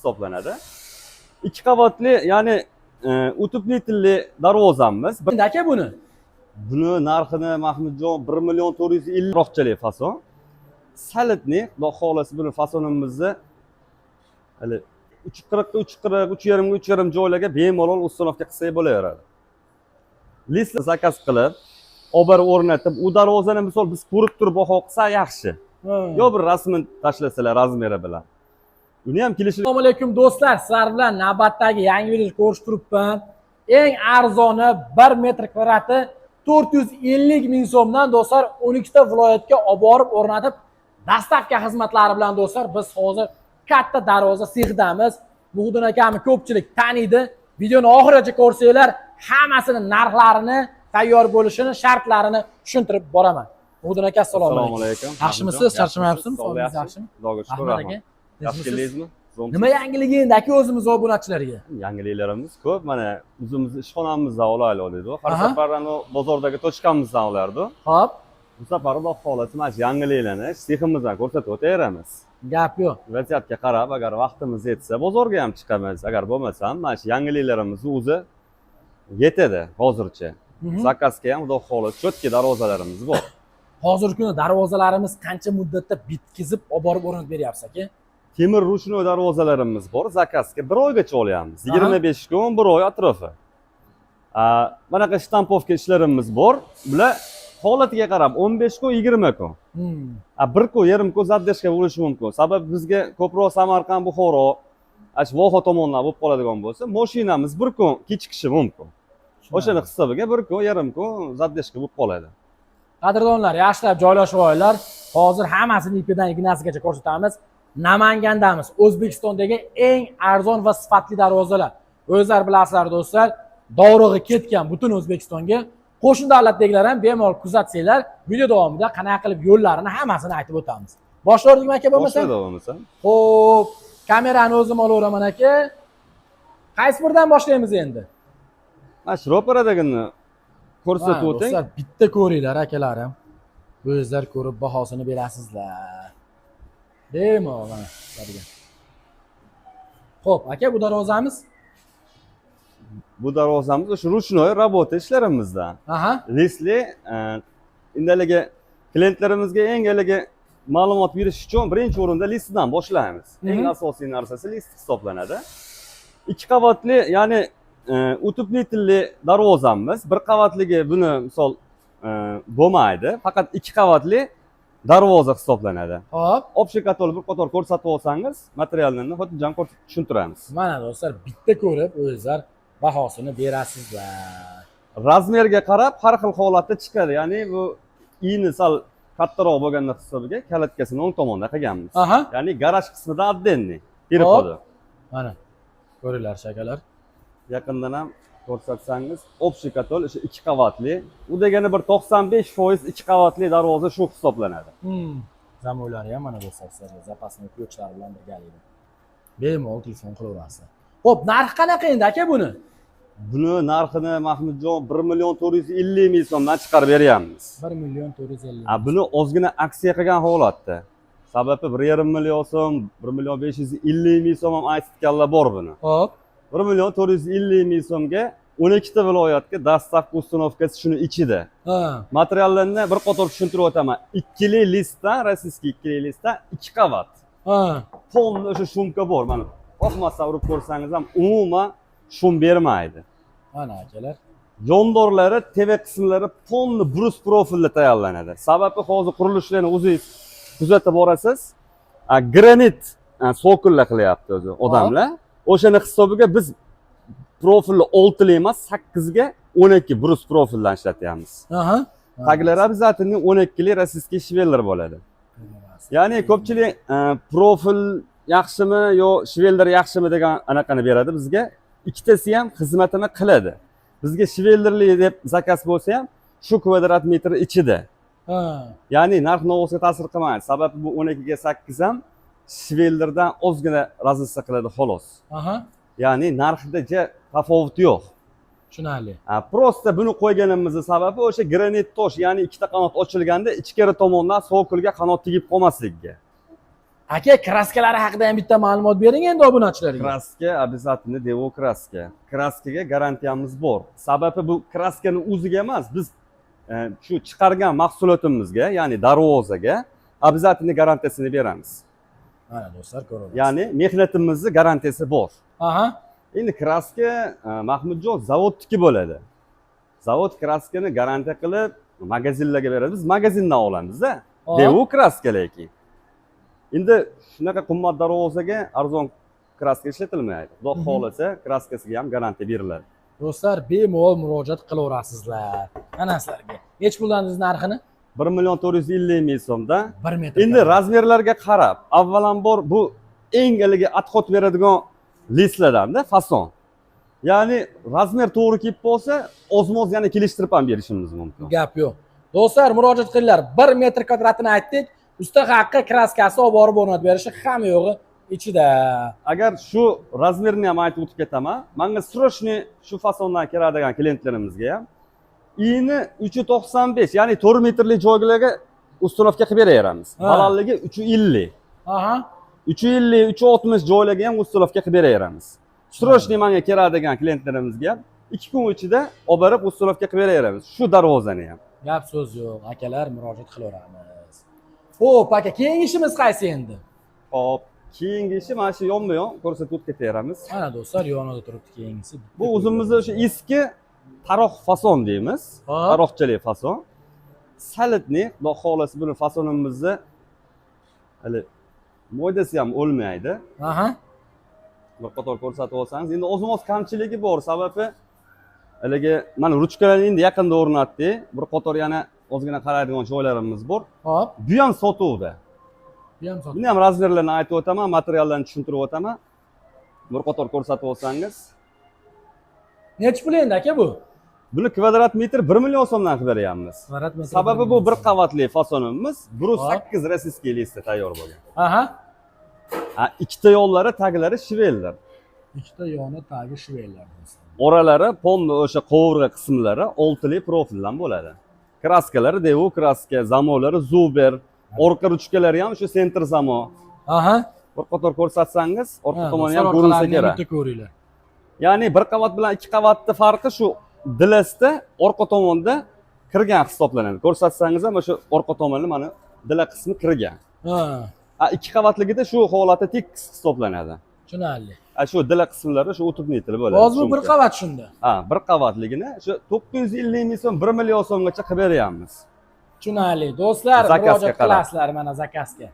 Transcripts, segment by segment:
hisoblanadi. 2 qavatli, ya'ni utuplitelli darvozamiz. Endi aka buni Buni narxini Mahmudjon 1.450 roqchalik fason. Salitni, xudo xolasa buni fasonimizni hali 340 3.5 joylarga bemalol uстановка qilsak bo'laveradi. List zakaz qilib, ober o'rnatib, u darvozani misol biz ko'rib turib baho qilsa yaxshi. Yo bir rasmini tashlasalar razmeri bilan. Uni ham kelishi. Assalomu alaykum do'stlar, sizlar bilan navbatdagi yangi videoni ko'rish turibman. Eng arzoni 1 metr kvadrati 450 ming so'mdan do'stlar 12 ta viloyatga olib borib o'rnatib, dastavka xizmatlari bilan do'stlar biz hozir katta darvoza sexidamiz. Muhudin akami ko'pchilik taniydi. Videoni oxirigacha ko'rsanglar, hammasini narxlarini, tayyor bo'lishini, shartlarini tushuntirib boraman. Muhudin aka, assalomu alaykum. Yaxshimisiz? Charchamayapsizmi? Sog'ligingiz yaxshimi? Xudoga shukr. Rahmat aka. Yaxshi keldingizmi? Nima yangiligi endi aka o'zimiz obunachilarga? Yangiliklarimiz ko'p. Mana o'zimizni ishxonamizdan olaylik deydi. Har safar bozordagi tochkamizdan olardi. Xo'p. Bu safar Xudo xolasa mana shu yangiliklarni seximizdan ko'rsatib o'taveramiz. Gap yo'q. Vaziyatga qarab, agar vaqtimiz yetsa, bozorga ham chiqamiz. Agar bo'lmasa ham mana shu yangiliklarimizni o'zi yetadi hozircha. Zakazga ham Xudo xolasa cho'tki darvozalarimiz bor. Hozirgi kunda darvozalarimiz qancha muddatda bitkizib olib borib o'rnatib beryapsiz aka? Temir ruchnoy darvozalarimiz bor, zakazga 1 oygacha olyapmiz. 25 kun, 1 oy atrofi. Bunaqa shtampovka ishlarimiz bor. Bular holatiga qarab 15 kun, 20 kun. 1 kun, yarim kun zaddeshka bo'lishi mumkin. Sababi bizga ko'proq Samarqand, Buxoro, Voha tomondan bo'lib qoladigan bo'lsa, mashinamiz 1 kun kechikishi mumkin. O'shani hisobiga 1 kun, yarim kun zaddeshka bo'lib qoladi. Qadrdonlar, yaxshilab joylashib olinglar. Hozir hammasini ipidan ignasigacha ko'rsatamiz. Namangandamiz. O'zbekistondagi eng arzon va sifatli darvozalar. O'zlar bilasizlar do'stlar, dovrug'i ketgan butun O'zbekistonga qo'shni davlatdagilar ham bemalol kuzatsanglar, video davomida qanaqa qilib yo'llarini hammasini aytib o'tamiz. Boshlardikmi aka bo'lmasa? Bo'lmasa. Xo'p, kamerani o'zim olaveraman aka. Qaysi biridan boshlaymiz endi? Mana shu ro'paradagini ko'rsatib o'ting. Do'stlar, bitta ko'ringlar akalarim. O'zlar ko'rib bahosini berasizlar. Bemalol mana degan. Xo'p, aka bu darvozamiz? Bu darvozamiz o'sha ruchnoy rabota ishlarimizdan. Listli indaligi klientlarimizga eng ma'lumot berish uchun birinchi o'rinda listdan boshlaymiz. Eng asosiy narsasi list hisoblanadi. 2 qavatli, ya'ni utuplitelli darvozamiz. 1 qavatligi buni misol bo'lmaydi. Faqat 2 qavatli darvoza hisoblanadi. Xo'p. Общий katalog bir qator ko'rsatib olsangiz, materiallarni xotirjam ko'rsatib tushuntiramiz. Mana do'stlar, bitta ko'rib o'zlar bahosini berasizlar. Razmerga qarab har xil holatda chiqadi. Ya'ni bu ini sal kattaroq bo'lgandan hisobiga kalatkasini o'ng tomonda qilganmiz. Ya'ni garaj qismida отдельный переходi. Mana ko'ringlar shakalar. Yaqindan ham ko'rsatsangiz, общий katalog o'sha 2 qavatli. U degani bir 95% 2 qavatli darvoza shu hisoblanadi. Zamoylari ham mana do'stlar, zapasni ключlar bilan birgalikda. Bemalol telefon qilaverasiz. Xo'p, narxi qanaqa endi aka buni? Buni narxini Mahmudjon 1.450 ming so'mdan chiqarib beryapmiz. 1.450. Buni ozgina aksiya qilgan holatda. Sababi 1.5 million so'm, 1.550 ming so'm ham aytganlar bor buni. Xo'p. 1.450 ming so'mga 12 ta viloyatga dastavka uстановkasi shuni ichida. Materiallarni bir qator tushuntirib o'taman. 2li listdan, rossiyskiy 2li listdan 2 qavat. Polni o'sha shumka bor. Mana oqmasdan urib ko'rsangiz ham umuman shum bermaydi. Mana akalar. Yondorlari, TV qismlari polni brus profilda tayyorlanadi. Sababi hozir qurilishlarni o'zingiz kuzatib borasiz. Granit sokullar qilyapti o'zi odamlar. O'shani hisobiga biz profilni 6 li emas, 8 ga 12 brus profildan ishlatyapmiz. Taglar обязательно 12 li rossiyskiy shvellar bo'ladi. Ya'ni ko'pchilik profil yaxshimi yo shvellar yaxshimi degan anaqani beradi bizga. Ikkitasi ham xizmatini qiladi. Bizga shvellarli deb zakaz bo'lsa ham shu kvadrat metr ichida. Ya'ni narx-navoga ta'sir qilmaydi. Sababi bu 12 ga 8 ham shvellardan ozgina razilsa qiladi xolos. Ya'ni narxida tafovut yo'q. Tushunarli. Prosta buni qo'yganimizning sababi o'sha granit tosh, ya'ni ikkita qanot ochilganda ichkari tomondan sokulga qanot tegib qolmasligiga. Aka, kraskalari haqida ham bitta ma'lumot bering endi obunachilarga. Kraska обязательно devo kraska. Kraskaga garantiyamiz bor. Sababi bu kraskani o'ziga emas, biz shu chiqargan mahsulotimizga, ya'ni darvozaga обязательно garantiyasini beramiz. Mana do'stlar ko'ryapsiz. Ya'ni mehnatimizni garantiyasi bor. Aha. Endi kraska Mahmudjon zavodniki bo'ladi. Zavod kraskani garantiya qilib magazinlarga beradi. Biz magazindan olamiz-da. Hop. Devo kraska lekin. Endi shunaqa qimmat darvozaga arzon kraska ishlatilmaydi. Xudo xolasa kraskasiga ham garantiya beriladi. Do'stlar, bemalol murojaat qilaverasizlar. Mana sizlarga. Nech puldangiz narxini? 1.450 ming so'mdan. 1 metr. Endi razmerlarga qarab, avvalambor bu eng ilgi atxot beradigan listlardanda fason. Ya'ni razmer to'g'ri kelib bo'lsa, ozmoz yana kelishtirib ham berishimiz mumkin. Gap yo'q. Do'stlar, murojaat qilinglar. 1 metr kvadratini aytdik. Usta haqqi kraskasi olib borib o'rnatib berishi hamma yo'g'i ichida. Agar shu razmerni ham aytib o'tib ketaman, menga срочный shu fasondan keladigan klientlarimizga ham ini 395, ya'ni 4 metrli joylarga ustunovka qilib beraveramiz. Balandligi 350. Aha. 350, 360 joylarga ham ustunovka qilib beraveramiz. Срочный menga keladigan klientlarimizga ham 2 kun ichida olib borib ustunovka qilib beraveramiz. Shu darvozani ham. Gap so'z yo'q. Akalar, murojaat qilaveramiz. Xo'p, aka, keyingi ishimiz qaysi endi? Hop, keyingi ishi mana shu yonma-yon ko'rsatib o'tib ketaveramiz. Mana do'stlar, yonida turibdi keyingisi. Bu o'zimizning o'sha eski taroq fason deymiz. Hop. Taroqchalik fason. Salitni, xudo xolasa buni fasonimizni hali moydasi ham o'lmaydi. Aha. Bir qator ko'rsatib olsangiz, endi o'zimiz kamchiligi bor, sababi haligi mana ruchkalarni endi yaqinda o'rnatdik. Bir qator yana ozgina qaraydigan joylarimiz bor. Hop. Bu ham sotuvda. Bu ham sotib. Buni ham razmerlarini aytib o'taman, materiallarni tushuntirib o'taman. Bir qator ko'rsatib olsangiz. Nech pul endi aka bu? Buni kvadrat metr 1 million so'mdan qilib beryapmiz. Kvadrat metr. Sababi bu bir qavatli fasonimiz, Hop. 8 rossiyskiy listda tayyor bo'lgan. Aha. Ikkita yo'llari, taglari shvellar. Ikkita yoni tagi shvellar do'stlar. Oralari ponni o'sha qovurg'a qismlari oltili profildan bo'ladi. Kraskalari devo kraska, zamolari Zuber, orqa ruchkalari ham shu center zamo. Aha. Bir qator ko'rsatsangiz, orqa tomoni ham do'stlar, ko'rinsa orqalarini kerak. bitta ko'ringlar. Ya'ni bir qavat bilan ikki qavatning farqi shu dilasda orqa tomonda kirgan hisoblanadi. Ko'rsatsangiz ham o'sha orqa tomoni mana dila qismi kirgan. Ha. Ikki qavatligida shu holati tekis hisoblanadi. Tushunarli. Shu dila qismlari shu o'tib netili bo'ladi. Hozir bir qavat shunda. Bir qavatligini shu 950 ming so'm, 1 million so'mgacha qilib beryapmiz. Tushunarli. Do'stlar, Zakazga murojaat qarab. qilasizlar mana zakazga.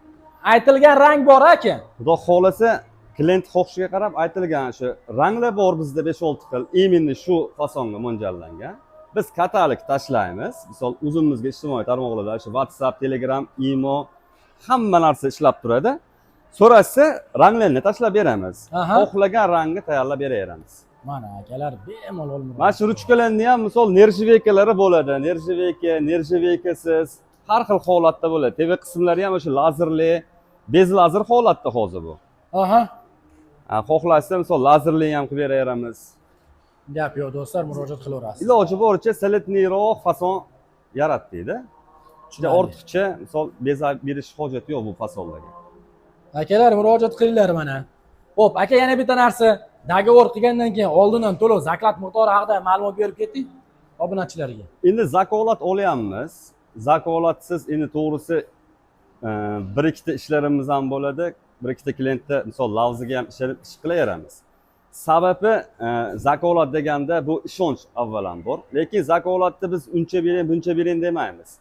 Aytilgan rang bor aka. Xudo xolasa, klient xohishiga qarab aytilgan shu ranglar bor bizda 5-6 xil. Именно shu fasonga mo'ljallangan. Biz katalog tashlaymiz. Misol, o'zimizga ijtimoiy tarmoqlarda shu WhatsApp, Telegram, Imo hamma narsa ishlab turadi. So'rashsa, ranglarni tashlab beramiz. Aha. Xohlagan rangni tayyorlab beraveramiz. Mana akalar bemalol murojaat. Mana shu ruchkalarni ham misol nerjiveykalari bo'ladi. Nerjiveykasiz har xil holatda bo'ladi. TV qismlari ham o'sha lazerli, bez lazer holatda hozir bu. Aha. Xohlashsa misol lazerli ham qilib beraveramiz. Gap yo'q do'stlar, murojaat qilaverasiz. Iloji boricha salitniroq fason yaratdik-da. Juda ortiqcha misol bezab berish hojati yo'q bu fasonlarga. Akalar, murojaat qilinglar mana. Xo'p, aka, yana bitta narsa. Dogovor qilgandan keyin oldindan to'lov zakat miqdori haqida ma'lumot berib keting obunachilarga. Endi zakolat olyapmiz. Zakolatsiz endi to'g'risi bir ikkita ishlarimiz ham bo'ladi. Bir ikkita klientda misol lavziga ham ish qilaveramiz. Sababi zakolat deganda bu ishonch avvalambor. Lekin zakolatni biz uncha bering, buncha bering demaymiz.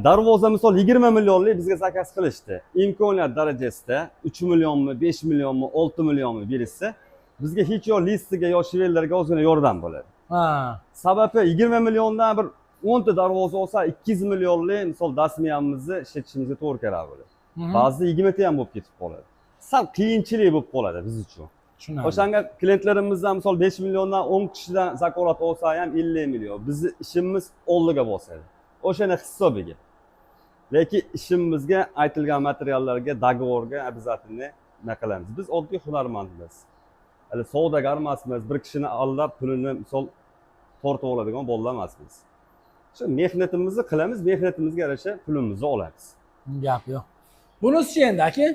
Darvoza misol 20 millionlik bizga zakaz qilishdi. Imkoniyat darajasida 3 millionmi, 5 millionmi, 6 millionmi berishsa, bizga hech yo listiga yo shvellarga ozgina yordam bo'ladi. Ha. Sababi 20 milliondan bir 10 ta darvoza olsa 200 millionlik misol dasmiyamizni ishlatishimizga to'g'ri kerak bo'ladi. Ba'zida 20 ta ham bo'lib ketib qoladi. Sal qiyinchilik bo'lib qoladi biz uchun. Tushunarli. O'shanga klientlarimizdan misol 5 milliondan 10 kishidan zakolat olsa ham 50 million. Bizning ishimiz oldiga bosadi. O'shani hisobiga. Lekin ishimizga aytilgan materiallarga, dogovorga обязательно naqalamiz. Biz oddiy hunarmandmiz. Hali savdogar emasmiz. Bir kishini aldab pulini misol tortib oladigan bolalar emasmiz. Shu mehnatimizni qilamiz, mehnatimizga yarasha pulimizni olamiz. Gap yo'q. Bunisi endi aka.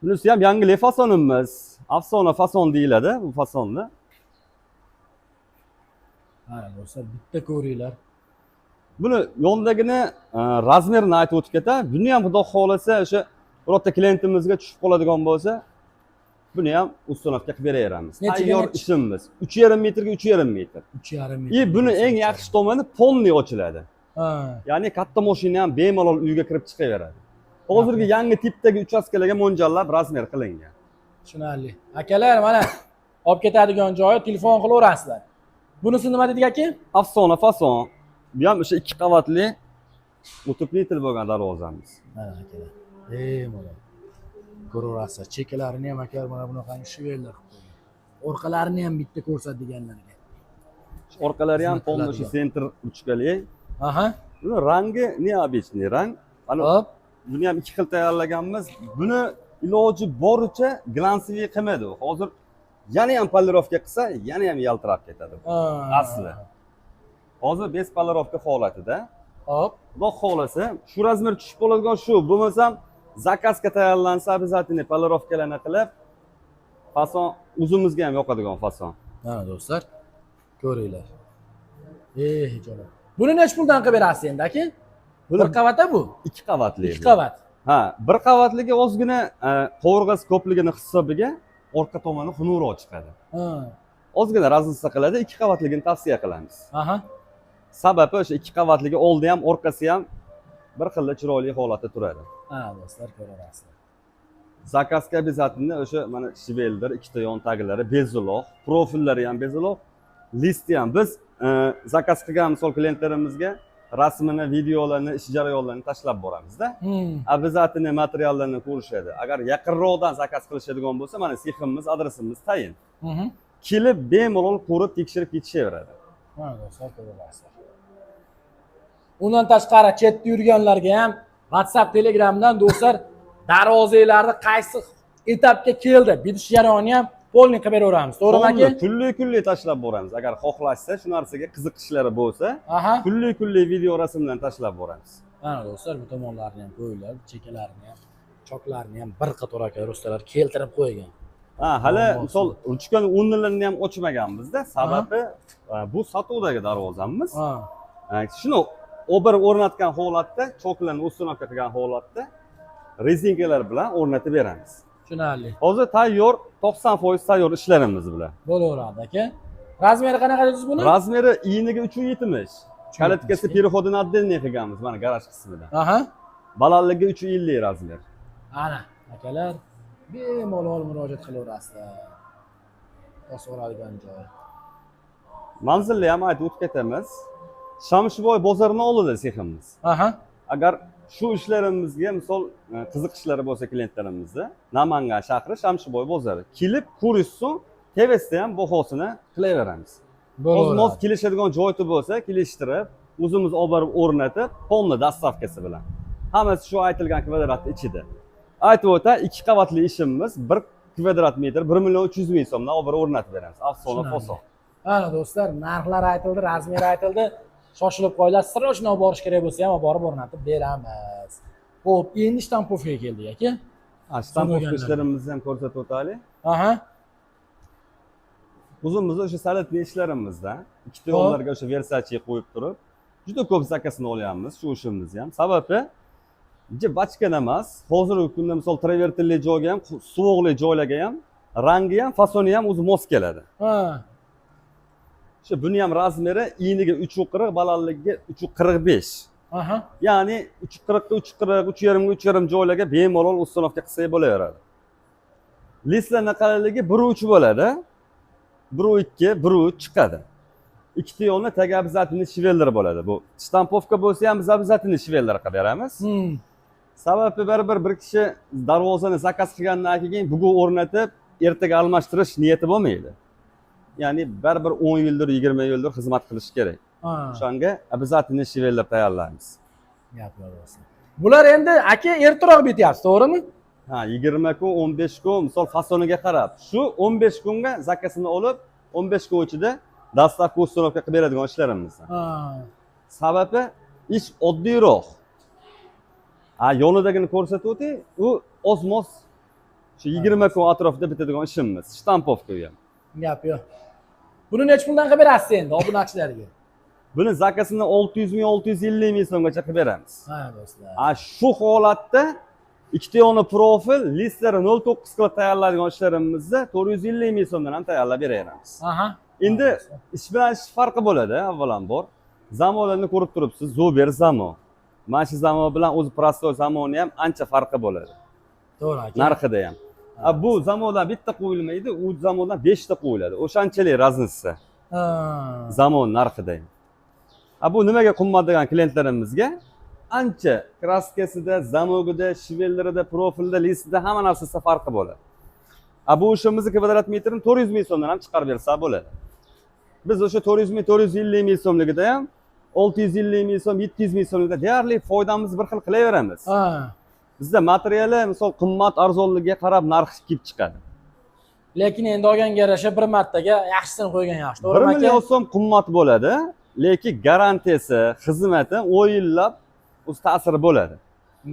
Bunisi ham yangi fasonimiz. Afsona fason deyiladi bu fasonni. Mana do'stlar, bitta ko'ringlar. Buni yondagini razmerini aytib o'tib ketay. Buni ham xudo xolasa o'sha birorta klientimizga tushib qoladigan bo'lsa, buni ham ustonovka qilib beraveramiz. Tayyor ishimiz. 3,5 metrga 3,5 metr. 3,5 metr. Buni eng yaxshi tomoni polniy ochiladi. Ha. Ya'ni katta mashina ham bemalol uyga kirib chiqaveradi. Hozirgi yangi tipdagi uchastkalarga mo'ljallab razmer qilingan. Tushunarli. Akalar, mana olib ketadigan joyi telefon qilaverasizlar. Bunisi nima dedik aka? Afsona fason. Bu ham o'sha 2 qavatli multiplitel bo'lgan darvozamiz. Mana akalar. Mana. Ko'raverasizlar. Chekkalarini ham akalar mana bunaqangi shivellar qilib qo'ygan. Orqalarini ham bitta ko'rsat deganlarga. Orqalari ham polni o'sha sentr ruchkali. Aha. Buni rangi neobычный rang. Hop. Buni ham 2 xil tayyorlaganmiz. Buni iloji boricha glansiy qilmadi. Hozir yana ham polirovka qilsa, yana ham yaltirab ketadi. Asli. Hozir bez polirovka holatida. Hop. Xudo xolasa, shu razmer tushib qoladigan shu. Bo'lmasam, zakazga tayyorlansa, обязательно polirovkalarni qilib, fason o'zimizga ham yoqadigan fason. Mana do'stlar, ko'ringlar. Jo'ra. Buni nech puldan qilib berasiz endi aka? Bir qavat bu? 2 qavatli. 2 qavat. Ha, bir qavatligi ozgina qovurg'asi ko'pligini hisobiga orqa tomoni xunukroq chiqadi. Ha. Ozgina razilsa qiladi, 2 qavatligini tavsiya qilamiz. Aha. Sababi o'sha 2 qavatligi oldi ham, orqasi ham bir xilda chiroyli holatda turadi. Ha, do'stlar ko'rasizlar. Zakazga обязательно o'sha mana shiveldir, ikkita yon taglari beziloq, profillari ham beziloq, listi ham biz zakaz qilgan misol klientlarimizga rasmini, videolarni, ish jarayonlarini tashlab boramizda. Обязательно materiallarni ko'rishadi. Agar yaqinroqdan zakaz qilishadigan bo'lsa, mana seximiz, adresimiz tayin. Kelib bemalol ko'rib, tekshirib ketishaveradi. Mana do'stlar ko'rasizlar. Undan tashqari chetda yurganlarga ham WhatsApp, Telegramdan do'stlar darvozalarni qaysi etapga keldi, bitish jarayoni ham polni qilib beraveramiz. To'g'rimi aka? Kunli tashlab boramiz. Agar xohlashsa, shu narsaga qiziqishlari bo'lsa, kunli video rasmlarni tashlab boramiz. Mana do'stlar, bu tomonlarni ham qo'yinglar, chekkalarini ham, choklarini ham bir qator aka do'stlar keltirib qo'ygan. Hali misol ruchkani o'rnlarini ham ochmaganmiz-da. Sababi bu sotuvdagi darvozamiz. Shuni o'bir o'rnatgan holatda, choklarni ustunovka qilgan holatda rezinkalar bilan o'rnatib beramiz. Tushunarli. Hozir tayyor, 90% tayyor ishlarimiz bilan. Bo'laveradi aka. Razmeri qanaqa dedingiz buni? Razmeri iyniga 3,70. Kalitkasi переходini отдельный qilganmiz mana garaj qismida. Aha. Balandligi 3,50 razmer. Ana, akalar bemalol murojaat qilaverasizlar. So'ralgan joy. Manzilni ham aytib o'tib ketamiz. Shamshiboy bozorining oldida seximiz. Aha. Agar shu ishlarimizga misol qiziqishlari bo'lsa klientlarimizda, Namangan shahri Shamshiboy bozori. Kelib ko'rishsin, tevesda ham bahosini qilaveramiz. O'zimiz kelishadigan joyi bo'lsa, kelishtirib, o'zimiz olib borib o'rnatib, polni dastavkasi bilan. Hammasi shu aytilgan kvadrat ichida. Aytib o'ta, 2 qavatli ishimiz 1 kvadrat metr 1,300,000 so'mdan olib borib o'rnatib beramiz. Afsona fason. Mana do'stlar, narxlar aytildi, razmeri aytildi. Shoshilib qo'yinglar, sirrochni olib borish kerak bo'lsa ham olib borib o'rnatib beramiz. Xo'p, endi shtampovkaga keldik aka. Shtampovka ishlarimizni ham ko'rsatib o'taylik. Aha. O'zimizning o'sha salatli ishlarimizda ikkita yo'llarga o'sha Versace qo'yib turib, juda ko'p zakasini olyapmiz shu ishimizni ham. Sababi bachkana emas. Hozirgi kunda misol travertinli joyga ham, sovuqli joylarga ham, rangi ham, fasoni ham o'zi mos keladi. Ha. Shu buni ham razmeri iyniga 3,40, balandligiga 3,45. Aha. Ya'ni 3,40 ga 3,40, 3,5 ga 3,5 joylarga bemalol ustunovka qilsa bo'laveradi. Listlarning qalinligi 1,3 bo'ladi. 1,2, 1,3 chiqadi. Ikkita yo'lni tagi обязательно shivellar bo'ladi. Bu shtampovka bo'lsa ham biz обязательно shivellar qilib beramiz. Sababi bir kishi darvozani zakaz qilgandan keyin bugun o'rnatib, ertaga almashtirish niyati bo'lmaydi. Ya'ni baribir 10 yildir, 20 yildir xizmat qilish kerak. O'shanga обязательно shivellar tayyorlaymiz. Gaplar bo'lsin. Bular endi aka ertaroq bityapti, to'g'rimi? Ha, 20 kun, 15 kun, misol fasoniga qarab, shu 15 kunga zakasini olib, 15 kun ichida dastavka ustunovka qilib beradigan ishlarimiz. Sababi ish oddiyroq. Yonidagini ko'rsatib o'ting, u ozmos Shu 20 kun atrofida bitadigan ishimiz. Shtampovka ham. Gap yo'q. Buni necha puldan qilib berasiz endi obunachilarga? Buni zakasini 600 ming 650 ming so'mgacha qilib beramiz. Ha do'stlar. Shu holatda ikkita yoni profil listlar 09 qilib tayyorlaydigan ishlarimizni 450 ming so'mdan ham tayyorlab beraveramiz. Aha. Endi ish bilan ish farqi bo'ladi, avvalambor. Zamonlarni ko'rib turibsiz, Zober zamon. Mana shu zamon bilan o'zi prostoy zamoni ham ancha farqi bo'ladi. To'g'ri aka. Narxida ham. Bu zamondan bitta qo'yilmaydi, u zamondan 5 ta qo'yiladi. O'shanchalik razniца. Zamon narxida ham. Bu nimaga qimmat degan klientlarimizga ancha kraskasida, zamogida, shivellarida, profilda, listida hamma narsasida farqi bo'ladi. Bu ishimizni kvadrat metrini 400 ming so'mdan ham chiqarib bersa bo'ladi. Biz o'sha 400 ming, 450 ming so'mligida ham 650 ming so'm, 700 ming so'mligida deyarli foydamizni bir xil qilaveramiz. Bizda materiali misol qimmat arzonligiga qarab narxi kelib chiqadi. Lekin endi olganga yarasha bir martaga yaxshisini qo'ygan yaxshi, to'g'rimi aka? 1 million so'm qimmat bo'ladi, lekin garantiyasi, xizmati o'yinlab o'z ta'siri bo'ladi.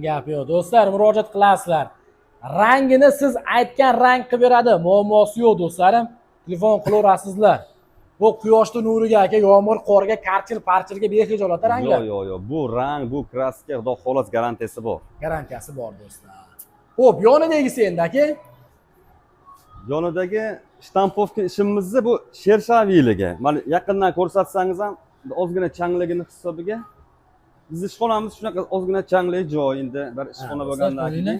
Gap yo'q, do'stlar, murojaat qilasizlar. Rangini siz aytgan rang qilib beradi, muammosi yo'q do'stlarim. Telefon qilaverasizlar. Bu quyoshning nuriga aka, yomg'ir, qorga, parchilga behijolat ranglar. Yo'q. Bu rang, bu kraska, xudo xolos garantiyasi bor. Garantiyasi bor do'stlar. Xo'p, yonidagisi endi aka. Yonidagi shtampovka ishimizni bu shershaviyligi. Mana yaqindan ko'rsatsangiz ham ozgina changligini hisobiga. Biz ishxonamiz shunaqa ozgina changli joy endi bir ishxona bo'lgandan keyin.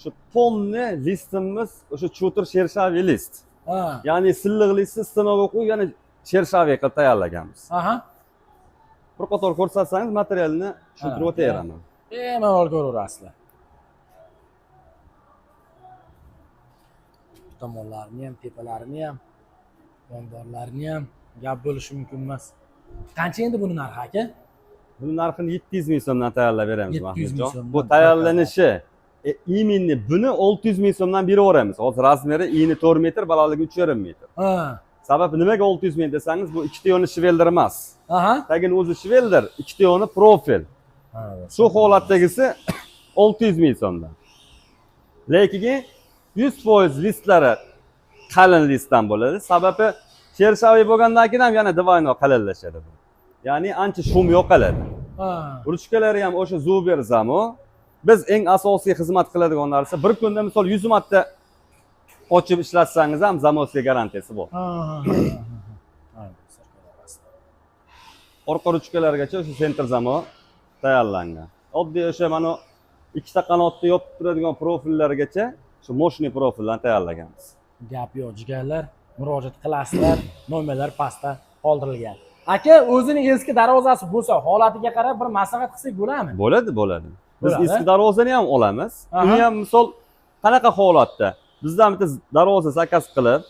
Shu ponni listimiz o'sha cho'tir shershaviy list. Ya'ni silliq listni stenoga qo'yib, yana shershaviy qilib tayyorlaganmiz. Bir qator ko'rsatsangiz materialni tushuntirib o'tayaraman. Bemalol ko'raverasizlar. Tomonlarini ham, tepalarini ham, yondorlarini ham gap bo'lishi mumkin emas. Qancha endi buni narxi aka? Buni narxini 700 ming so'mdan tayyorlab beramiz Mahmudjon. so'mdan Bu tayyorlanishi iminni buni 600 ming so'mdan beraveramiz. Hozir razmeri ini 4 metr, balandligi 3,5 metr. Sababi nimaga 600 ming desangiz, bu ikkita yoni shiveldir emas. Tagini o'zi shiveldir, ikkita yoni profil. Shu holatdagisi 600 ming so'mdan. Lekin 100% listlari qalin listdan bo'ladi. Sababi shershaviy bo'lgandan keyin ham yana divayno qalinlashadi bu. Ya'ni ancha shum yo'qoladi. Ruchkalari ham o'sha Zober zamo. Biz eng asosiy xizmat qiladigan narsa bir kunda misol 100 marta ochib ishlatsangiz ham zamosiga garantiyasi bor. Orqa ruchkalargacha o'sha center zamo tayyorlangan. Oddiy o'sha mana ikkita qanotni yopib turadigan profillargacha shu moshniy profildan tayyorlaganmiz. Gap yo'q, jigarlar, murojaat qilasizlar, nomerlar pastda qoldirilgan. Aka, o'zining eski darvozasi bo'lsa, holatiga qarab bir maslahat qilsak bo'ladimi? Bo'ladi. Biz eski darvozani ham olamiz. Uni ham misol qanaqa holatda bizdan bitta darvoza zakaz qilib,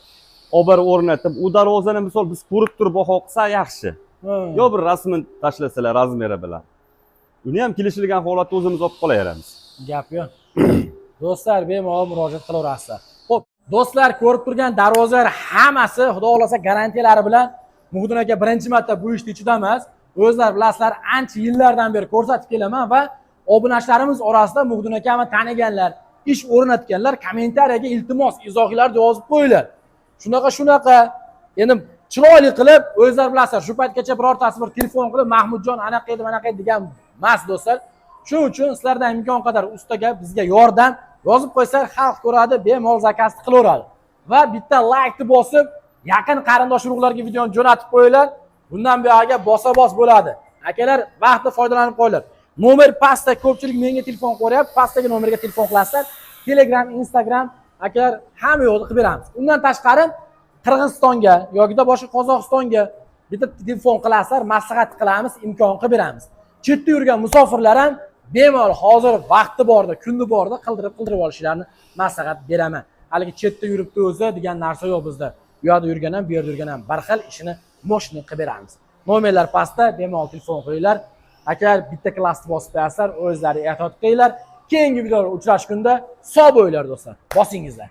ober o'rnatib, u darvozani misol biz ko'rib turib baho qilsa yaxshi. Yo bir rasmini tashlasalar razmeri bilan. Uni ham kelishilgan holatda o'zimiz olib qolaveramiz. Gap yo'q. Do'stlar, bemalol murojaat qilaverasizlar. Xo'p, do'stlar, ko'rib turgan darvozalar hammasi xudo xolasa garantiyalari bilan Muhitdin aka birinchi marta bu ishni ichida emas. O'zlar bilasizlar, ancha yillardan beri ko'rsatib kelaman va obunachilarimiz orasida Muhitdin akani taniganlar, ish o'rnatganlar kommentariyaga iltimos, izohlarni yozib qo'yinglar. Shunaqa endi chiroyli qilib, o'zlar bilasizlar, shu paytgacha birortasi bir telefon qilib Mahmudjon anaqa edi, manaqa edi degan emas do'stlar. Shuning uchun sizlardan imkon qadar ustaga bizga yordam yozib qo'ysalar, xalq ko'radi, bemalol zakasni qilaveradi. Va bitta like bosib, yaqin qarindosh urug'larga videoni jo'natib qo'yinglar. Bundan buyog'iga bosa-bos bo'ladi. Akalar, vaqtda foydalanib qo'yinglar. Nomer pastda, ko'pchilik menga telefon qo'yapti, pastdagi nomerga telefon qilasizlar. Telegram, Instagram, akalar hamma yo'lni qilib beramiz. Undan tashqari Qirg'izistonga yoki boshqa Qozog'istonga bitta telefon qilasizlar, maslahat qilamiz, imkon qilib beramiz. Chetda yurgan musofirlar ham bemalol hozir vaqti borda, kunni borda qildirib olishlarini maslahat beraman. Haligi chetda yuribdi o'zi degan narsa yo'q bizda. Bu yerda yurgan ham, bu yerda yurgan ham bir xil ishini moshni qilib beramiz. Nomerlar pastda, bemalol telefon qo'yinglar. Akalar bitta klassni bosib qo'yasizlar, o'zlari ehtiyot qilinglar. Keyingi videoda uchrashganda sog' bo'linglar do'stlar. Bosingizlar.